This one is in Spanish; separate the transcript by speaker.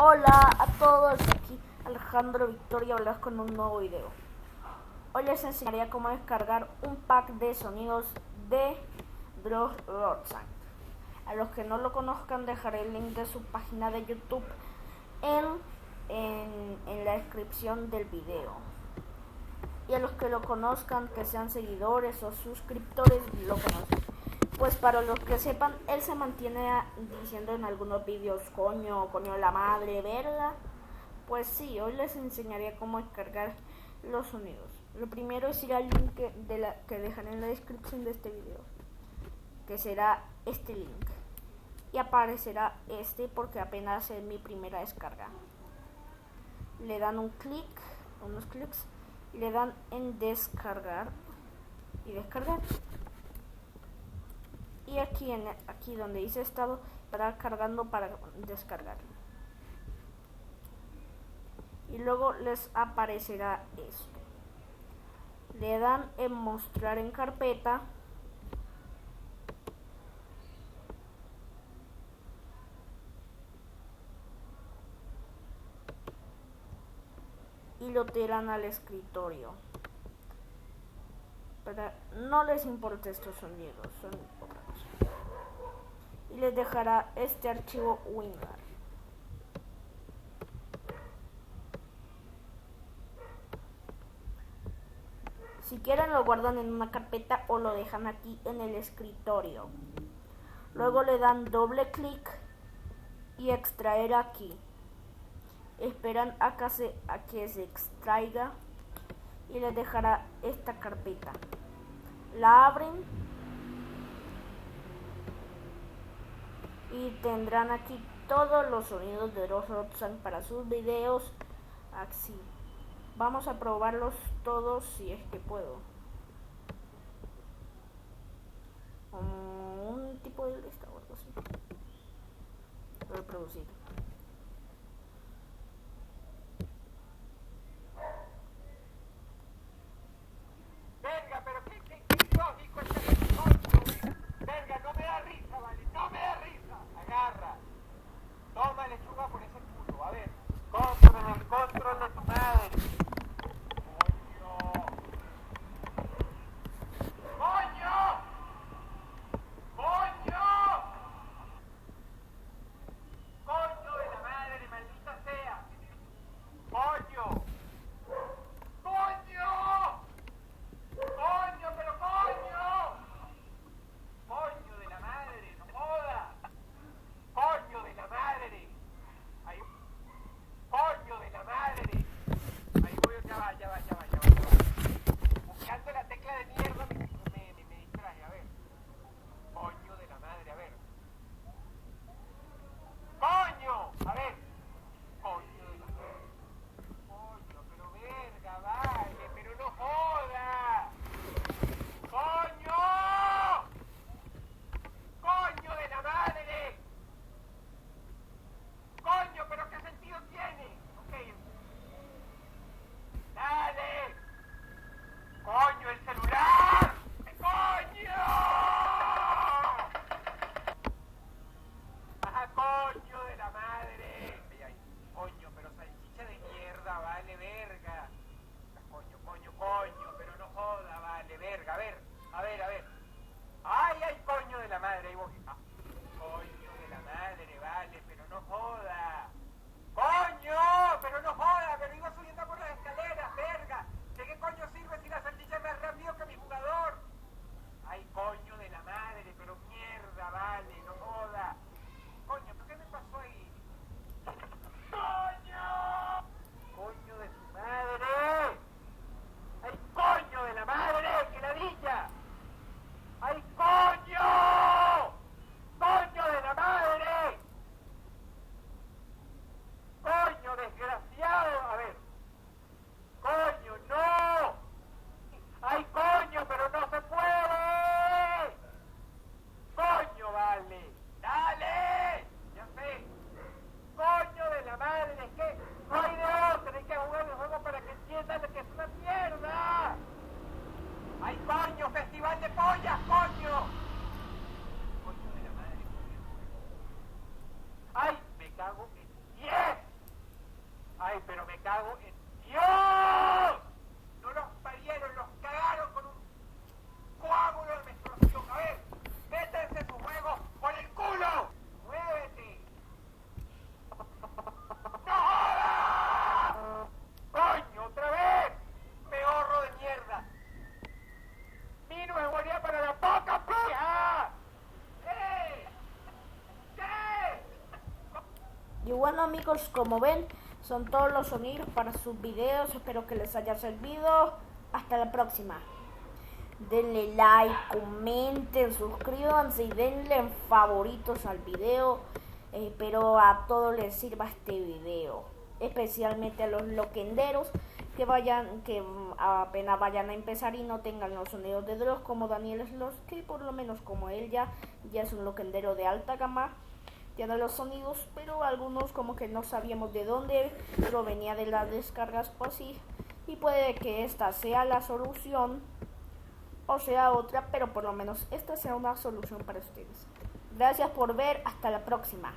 Speaker 1: Hola a todos, aquí Alejandro Victoria Blas con un nuevo video. Hoy les enseñaré cómo descargar un pack de sonidos de Dross Roxanne. A los que no lo conozcan dejaré el link de su página de YouTube en la descripción del video. Y a los que lo conozcan, que sean seguidores o suscriptores, lo conocen. Pues para los que sepan, él se mantiene diciendo en algunos vídeos coño la madre, verga. Pues sí, hoy les enseñaré cómo descargar los sonidos. Lo primero es ir al link que dejaré en la descripción de este video, que será este link. Y aparecerá este porque apenas es mi primera descarga. Le dan unos clics, y le dan en descargar y descargar. Y aquí donde dice estado estará cargando para descargar. Y luego les aparecerá esto. Le dan en mostrar en carpeta. Y lo tiran al escritorio. Pero no les importa estos sonidos, son otra cosa. Y les dejará este archivo WinRAR. Si quieren lo guardan en una carpeta o lo dejan aquí en el escritorio. Luego le dan doble clic y extraer aquí. Esperan a que se extraiga y les dejará esta carpeta. La abren y tendrán aquí todos los sonidos de Dross Roxanne para sus videos. Así. Vamos a probarlos todos si es que puedo. Un tipo de lista o algo así. Reproducir.
Speaker 2: Verga, pero qué lógico es este episodio. Verga, no me da risa, vale, no me da risa. Agarra. Toma lechuga por ese culo, a ver. Control de tu madre. ¡Coño! ¡Coño! ¡Coño! Ay, pero me cago en Dios. No los parieron, los cagaron con un coágulo de menstruación. A ver, métanse sus juegos por el culo. ¡Muévete! ¡No jodas! ¡Coño, otra vez! ¡Peorro de mierda! ¡Mino es guardia para la poca pía! ¿Qué?
Speaker 1: Y bueno, amigos, como ven, son todos los sonidos para sus videos. Espero que les haya servido. Hasta la próxima. Denle like, comenten, suscríbanse y denle en favoritos al video. Espero a todos les sirva este video, especialmente a los loquenderos que apenas vayan a empezar y no tengan los sonidos de Dross como Daniel Sloss, que por lo menos como él ya es un loquendero de alta gama, tiene los sonidos, pero algunos como que no sabíamos de dónde provenía de las descargas o así, y puede que esta sea la solución o sea otra, pero por lo menos esta sea una solución para ustedes. Gracias por ver, hasta la próxima.